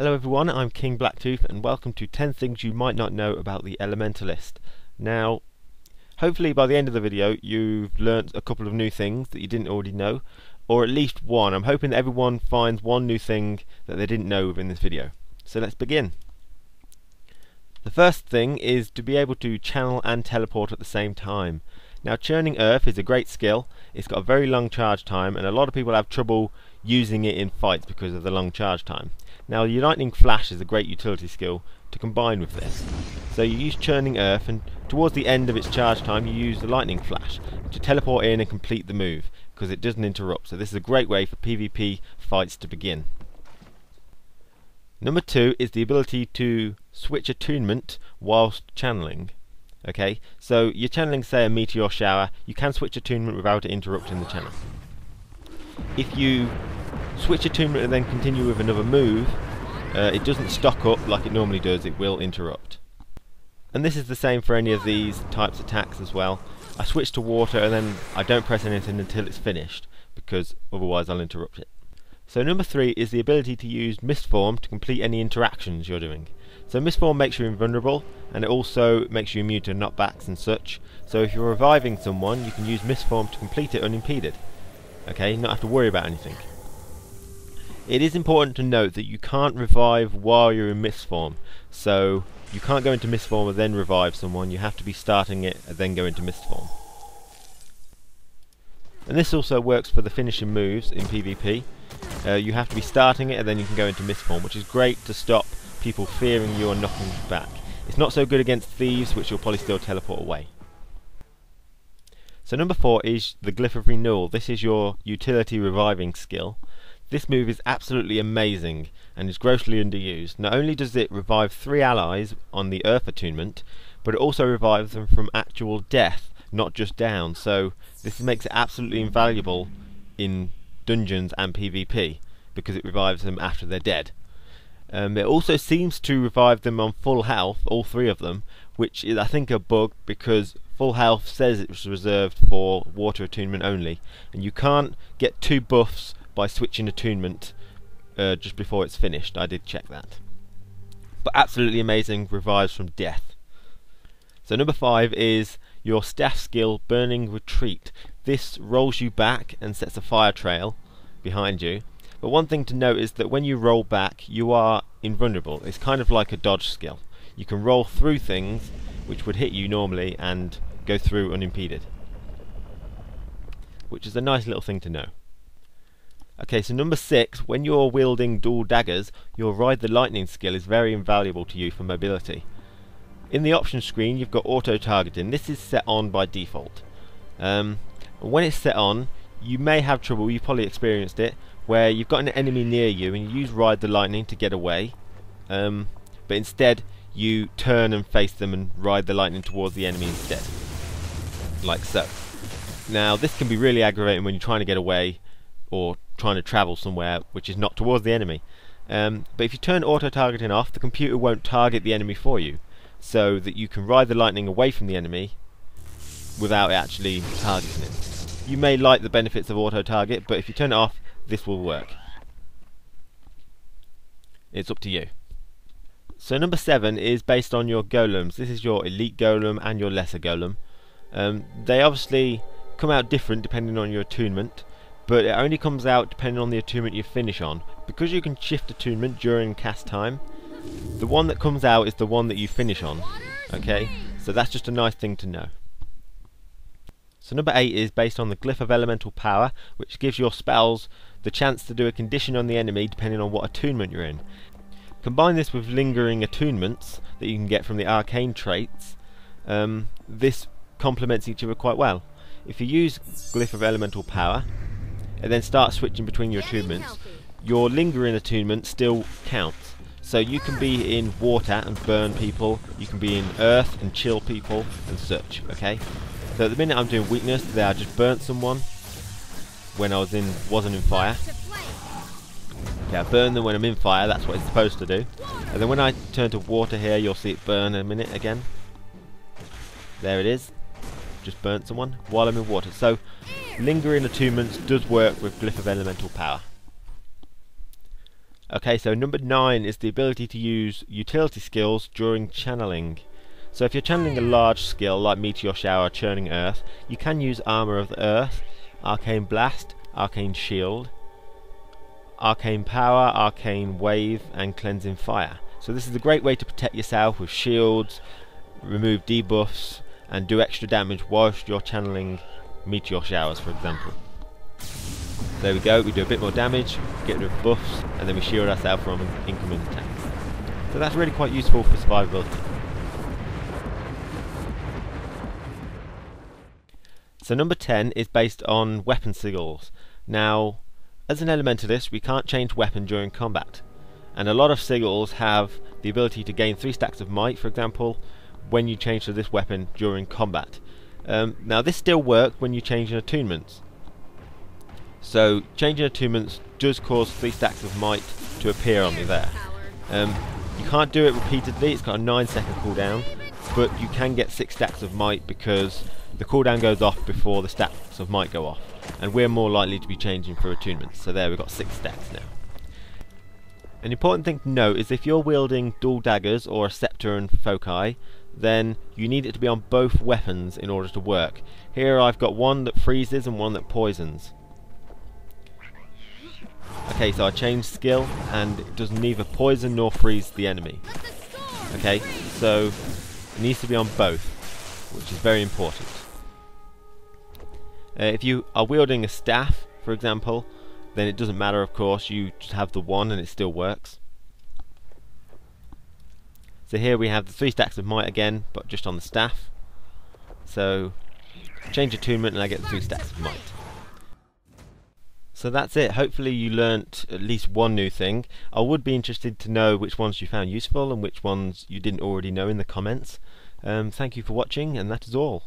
Hello everyone, I'm King Blacktooth and welcome to 10 things you might not know about the Elementalist. Now, hopefully by the end of the video you've learnt a couple of new things that you didn't already know, or at least one. I'm hoping that everyone finds one new thing that they didn't know within this video. So let's begin. The first thing is to be able to channel and teleport at the same time. Now, churning earth is a great skill. It's got a very long charge time and a lot of people have trouble using it in fights because of the long charge time. Now, your lightning flash is a great utility skill to combine with this. So you use churning earth, and towards the end of its charge time you use the lightning flash to teleport in and complete the move, because it doesn't interrupt. So this is a great way for PvP fights to begin. Number 2 is the ability to switch attunement whilst channeling. Okay, so you're channeling, say, a meteor shower, you can switch attunement without it interrupting the channel. If you switch attunement and then continue with another move, it doesn't stock up like it normally does, it will interrupt. And this is the same for any of these types of attacks as well. I switch to water and then I don't press anything until it's finished, because otherwise I'll interrupt it. So number 3 is the ability to use Mistform to complete any interactions you're doing. So Mistform makes you invulnerable, and it also makes you immune to knockbacks and such. So if you're reviving someone, you can use Mistform to complete it unimpeded. Okay, not have to worry about anything. It is important to note that you can't revive while you're in Mistform. So you can't go into Mistform and then revive someone, you have to be starting it and then go into Mistform. And this also works for the finishing moves in PvP. You have to be starting it and then you can go into Mistform, which is great to stop people fearing you and knocking you back. It's not so good against thieves, which you'll probably still teleport away. So number 4 is the glyph of Renewal. This is your utility reviving skill. This move is absolutely amazing and is grossly underused. Not only does it revive 3 allies on the earth attunement, but it also revives them from actual death, not just down. So this makes it absolutely invaluable in dungeons and PvP, because it revives them after they're dead. It also seems to revive them on full health, all 3 of them, which is, I think, a bug, because full health says it was reserved for water attunement only, and you can't get 2 buffs by switching attunement just before it's finished. I did check that. But absolutely amazing, revives from death. So number 5 is your staff skill, Burning Retreat. This rolls you back and sets a fire trail behind you. But one thing to note is that when you roll back, you are invulnerable. It's kind of like a dodge skill. You can roll through things which would hit you normally and go through unimpeded, which is a nice little thing to know. Okay, so number 6, when you're wielding dual daggers, your Ride the Lightning skill is very invaluable to you for mobility. In the options screen you've got auto targeting. This is set on by default. When it's set on, you may have trouble, you've probably experienced it, where you've got an enemy near you and you use Ride the Lightning to get away, but instead you turn and face them and ride the lightning towards the enemy instead, like so. Now this can be really aggravating when you're trying to get away or trying to travel somewhere which is not towards the enemy. But if you turn auto targeting off, the computer won't target the enemy for you, so that you can ride the lightning away from the enemy without actually targeting it. You may like the benefits of auto target, but if you turn it off, this will work. It's up to you. So number 7 is based on your golems. This is your elite golem and your lesser golem. They obviously come out different depending on your attunement, but it only comes out depending on the attunement you finish on. Because you can shift attunement during cast time, the one that comes out is the one that you finish on. Okay, so that's just a nice thing to know. So number 8 is based on the glyph of elemental power, which gives your spells the chance to do a condition on the enemy depending on what attunement you're in. Combine this with lingering attunements that you can get from the arcane traits. This complements each other quite well. If you use glyph of elemental power and then start switching between your attunements, your lingering attunement still counts. So you can be in water and burn people, you can be in earth and chill people and such. Okay, so at the minute I'm doing weakness, there I just burnt someone when I wasn't in fire. Yeah, burn them when I'm in fire, that's what it's supposed to do. And then when I turn to water here, you'll see it burn in a minute again. There it is. Just burnt someone while I'm in water. So lingering attunements does work with glyph of elemental power. Okay, so number 9 is the ability to use utility skills during channeling. So if you're channeling a large skill like Meteor Shower, Churning Earth, you can use Armour of the Earth, Arcane Blast, Arcane Shield, Arcane Power, Arcane Wave, and Cleansing Fire. So this is a great way to protect yourself with shields, remove debuffs, and do extra damage whilst you're channeling Meteor Showers, for example. There we go, we do a bit more damage, get rid of buffs, and then we shield ourselves from incoming attacks. So that's really quite useful for survivability. So number 10 is based on weapon sigils. Now, as an Elementalist, we can't change weapon during combat, and a lot of sigils have the ability to gain 3 stacks of might, for example, when you change to this weapon during combat. Now this still works when you change in attunements. So changing attunements does cause 3 stacks of might to appear on me there. You can't do it repeatedly, it's got a 9-second cooldown, but you can get 6 stacks of might because the cooldown goes off before the stacks of might go off, and we're more likely to be changing for attunements. So there, we've got 6 stacks now. An important thing to note is if you're wielding dual daggers or a scepter and foci, then you need it to be on both weapons in order to work. Here I've got one that freezes and one that poisons. Okay, so I changed skill and it does neither poison nor freeze the enemy. Okay, so it needs to be on both, which is very important. If you are wielding a staff, for example, then it doesn't matter, of course, you just have the one and it still works. So here we have the 3 stacks of might again, but just on the staff. So change attunement and I get the 3 stacks of might. So that's it. Hopefully you learnt at least one new thing. I would be interested to know which ones you found useful and which ones you didn't already know in the comments. Thank you for watching, and that is all.